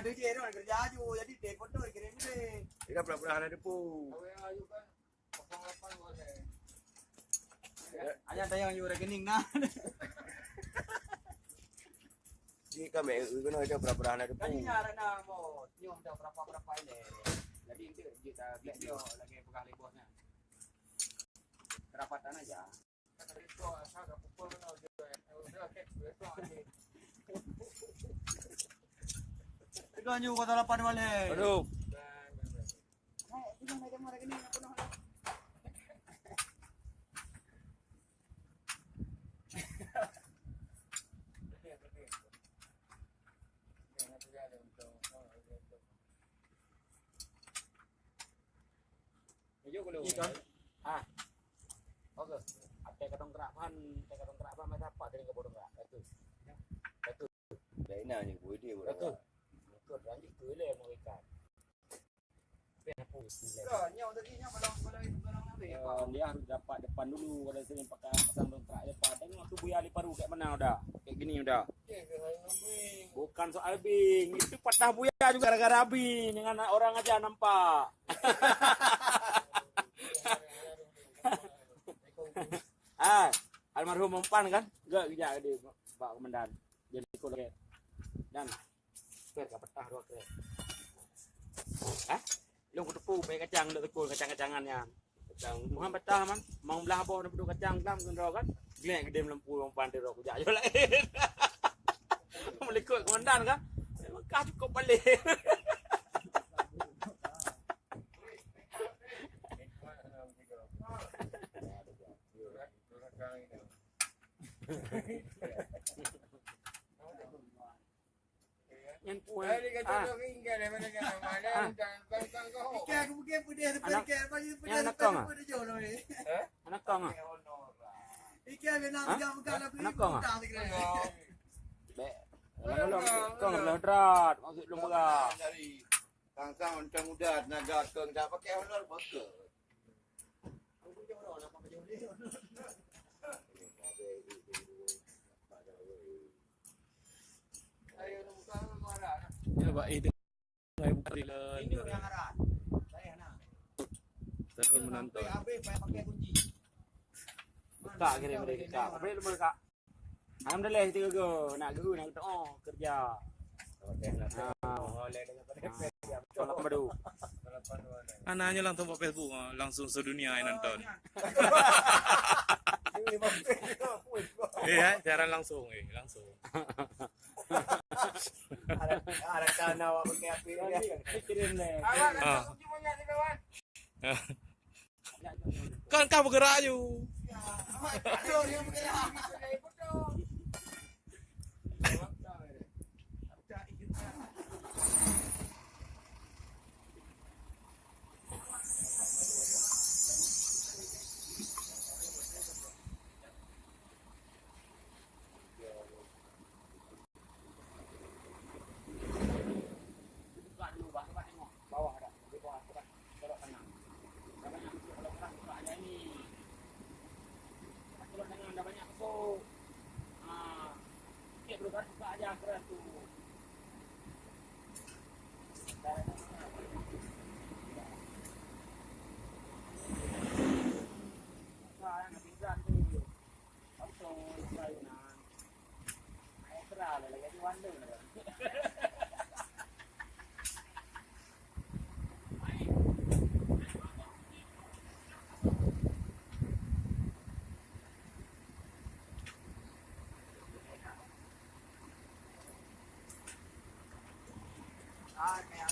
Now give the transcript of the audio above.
ada je orang kerja aju jadi dek foto kirim deh. Kita pernah ada pun. Ayu kan 08 boleh. Aja tayang aju rekening nah. Jadi kami guna aja pernah ada pun. Tadi nyara na mo, nyom dah berapa ini. Jadi kita lihat dia lagi pegang bosnya. Kerapatan aja. Itu asal pukul kan udah kek itu aja. Itu anju kota 8 balik. Aduh. Ini nak mau rekening aku nak. Ikan. Ah. Oke. Ate katong kerapan mai dapat dari kebodong gerak. Itu. Itu. Dari mana ni buat dia buat. Itu. Itu lanjut ke le mau ikan. Nyom tadi nyom balong Dia harus dapat depan dulu kalau sini pakai pasang dongkrak depan. Tengok tu buaya liparu kayak mana udah. Kayak gini udah. Bukan soal bing, itu patah buaya juga gara-gara bing. Dengan orang aja nampak. Almarhum mempan kan? Enggak kerja dia Pak Komandan. Jadi ikut lagi. Dan ker petah dua ker. Lu kutepu pe kacang dak tekul kacang-kacangannya. Kacang Muhammad petah man, mau belah bawah dak kacang dalam kan. Glek gede lempu mempan di rok kerja lain. Melikut komandan kan? Kah cukup balik. Yang puan. Anak kong ah. Anak kong ah. Anak kong ah. Kong melodrat, maksud lu merah. Dari kang-kang macam muda naga keng dah pakai honor baka. Ya Pak itu. Saya buka di ini orang Arab. Saya nak. Saya menonton. Pakai kunci. Buka kirim mereka. Apa lu mereka? Alhamdulillah itu go. Nak kerja. Kalau baru. Anaknya langsung buat Facebook, langsung sedunia yang nonton. Iya, cara langsung, langsung. Ada kana awak pakai api dia. Kirim deh. Kan kau bergerak je. Aduh, dia bergerak. Kayak